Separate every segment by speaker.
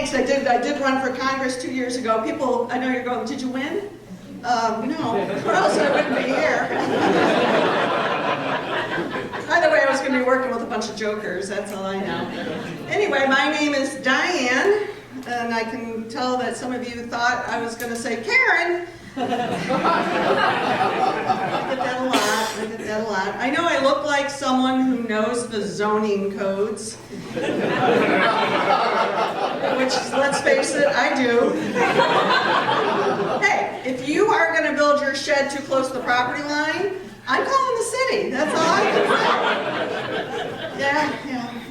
Speaker 1: thanks. I did run for Congress 2 years ago. People, I know you're going, did you win? No, or else I wouldn't be here. Either way, I was going to be working with a bunch of jokers, that's all I know. Anyway, my name is Diane, and I can tell that some of you thought I was going to say Karen. I get that a lot. I know I look like someone who knows the zoning codes. Which, let's face it, I do. Hey, if you are going to build your shed too close to the property line, I'm calling the city. That's all I can say. Yeah.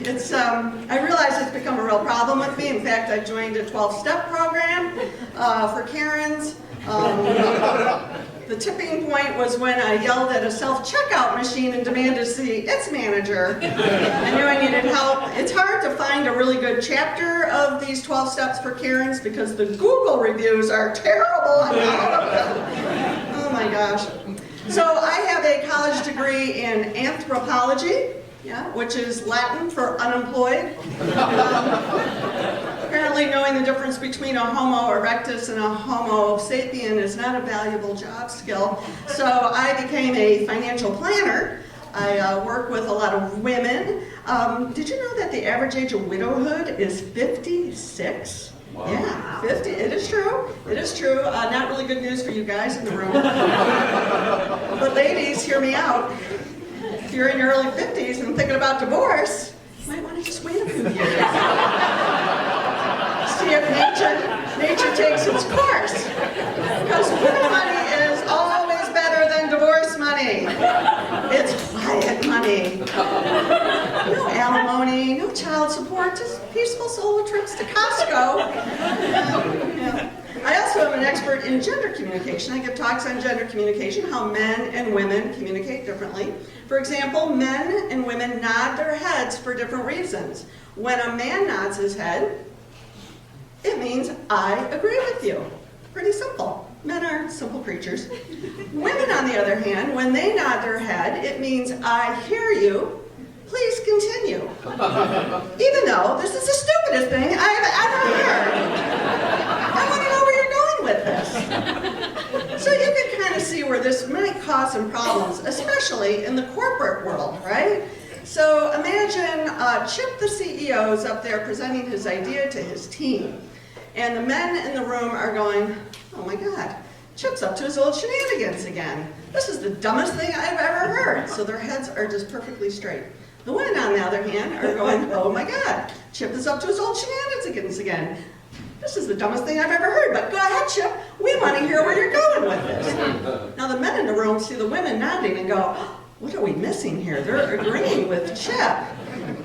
Speaker 1: It's, I realize it's become a real problem with me. In fact, I joined a 12-step program for Karens. The tipping point was when I yelled at a self-checkout machine and demanded to see its manager. I knew I needed help. It's hard to find a really good chapter of these 12 steps for Karens because the Google reviews are terrible on all of them. Oh my gosh. So I have a college degree in anthropology, which is Latin for unemployed. Apparently knowing the difference between a Homo erectus and a Homo sapien is not a valuable job skill. So I became a financial planner. I work with a lot of women. Did you know that the average age of widowhood is 56? Wow. Yeah, 50. It is true. It is true. Not really good news for you guys in the room. But ladies, hear me out. If you're in your early 50s and thinking about divorce, you might want to just wait a few years. See if nature takes its course. Because widow money is always better than divorce money. It's quiet money. No alimony, no child support, just peaceful solo trips to Costco. Yeah. I also am an expert in gender communication. I give talks on gender communication, how men and women communicate differently. For example, men and women nod their heads for different reasons. When a man nods his head, it means I agree with you. Pretty simple. Men are simple creatures. Women, on the other hand, when they nod their head, it means I hear you. Please continue. Even though this is the stupidest thing I've ever heard. I want to know where you're going with this. So you can kind of see where this might cause some problems, especially in the corporate world, right? So imagine Chip the CEO is up there presenting his idea to his team. And the men in the room are going, oh my God, Chip's up to his old shenanigans again. This is the dumbest thing I've ever heard. So their heads are just perfectly straight. The women, on the other hand, are going, oh my God, Chip is up to his old shenanigans again. This is the dumbest thing I've ever heard, but go ahead, Chip. We want to hear where you're going with this. Now the men in the room see the women nodding and go, what are we missing here? They're agreeing with Chip.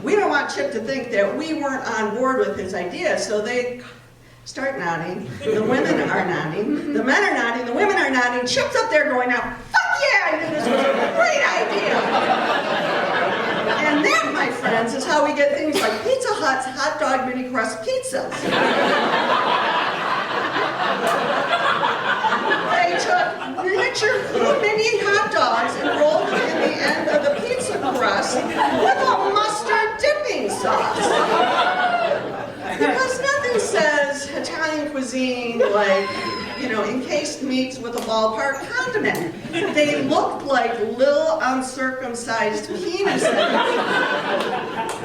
Speaker 1: We don't want Chip to think that we weren't on board with his idea, so they start nodding. The women are nodding. The men are nodding. The women are nodding. Chip's up there going, now, fuck yeah, I knew this was a great idea. And that, my friends, is how we get things like Pizza Hut's hot dog mini crust pizzas. They took miniature mini hot dogs and rolled them in the end of the pizza crust with a mustard dipping sauce. Because nothing says Italian cuisine like, encased meats with a ballpark condiment. They looked like little uncircumcised penises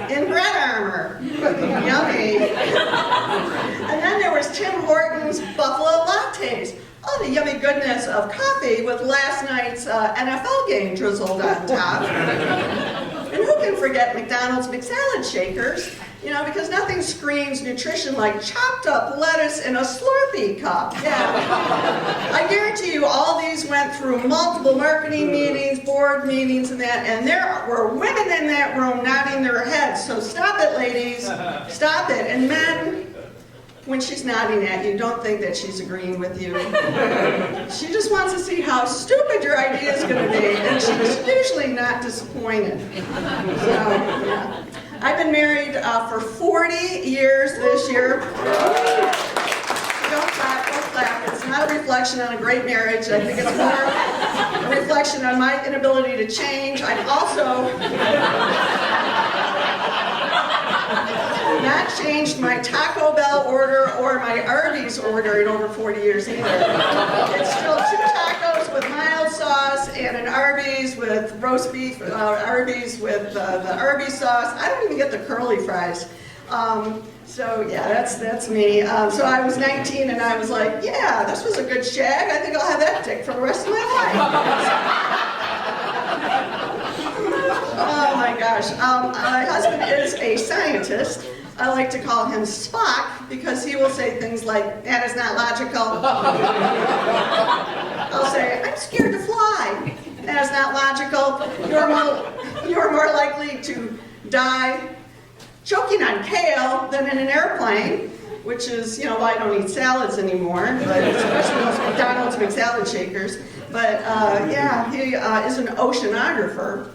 Speaker 1: in bread armor. Yummy. And then there was Tim Hortons Buffalo Lattes. Oh, the yummy goodness of coffee with last night's NFL game drizzled on top. And who can forget McDonald's McSalad shakers? Because nothing screams nutrition like chopped up lettuce in a Slurpee cup. Yeah. I guarantee you all these went through multiple marketing meetings, board meetings, and that, and there were women in that room nodding their heads. So stop it, ladies. Stop it. And men, when she's nodding at you, don't think that she's agreeing with you. She just wants to see how stupid your idea is going to be, and she's usually not disappointed. So, yeah. I've been married for 40 years this year. Don't clap, don't clap. It's not a reflection on a great marriage. I think it's more a reflection on my inability to change. I'm also not changed my Taco Bell order or my Arby's order in over 40 years either. It's still 2 tacos with mild sauce and an Arby's with roast beef, Arby's with the Arby's sauce. I don't even get the curly fries. So yeah, that's me. So I was 19 and I was like, yeah, this was a good shag. I think I'll have that dick for the rest of my life. Oh my gosh. My husband is a scientist. I like to call him Spock because he will say things like, that is not logical. I'll say, I'm scared to fly. That is not logical. You're more likely to die choking on kale than in an airplane, which is, why I don't eat salads anymore, but especially those McDonald's McSalad shakers. But yeah, he is an oceanographer.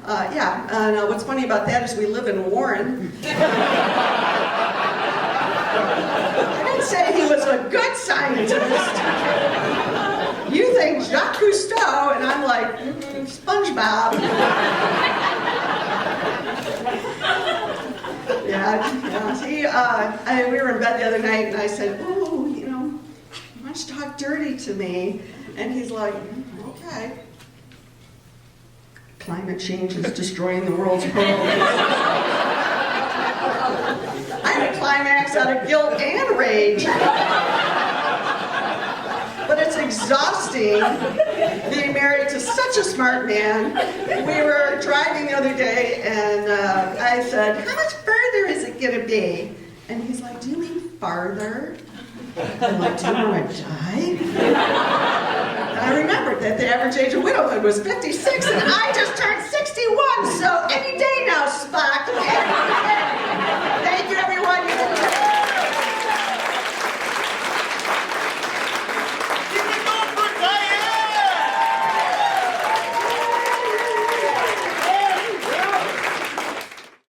Speaker 1: And what's funny about that is we live in Warren. I didn't say he was a good scientist. You think Jacques Cousteau, and I'm like, SpongeBob. We were in bed the other night, and I said, "Ooh, why don't you talk dirty to me?" And he's like, "Okay." Climate change is destroying the world's pearls. I had a climax out of guilt and rage. But it's exhausting being married to such a smart man. We were driving the other day, and I said, "How much further is it going to be?" And he's like, "Do you mean farther?" I'm like, "Do you want to die?" And I remembered that the average age of widowhood was 56, and I just turned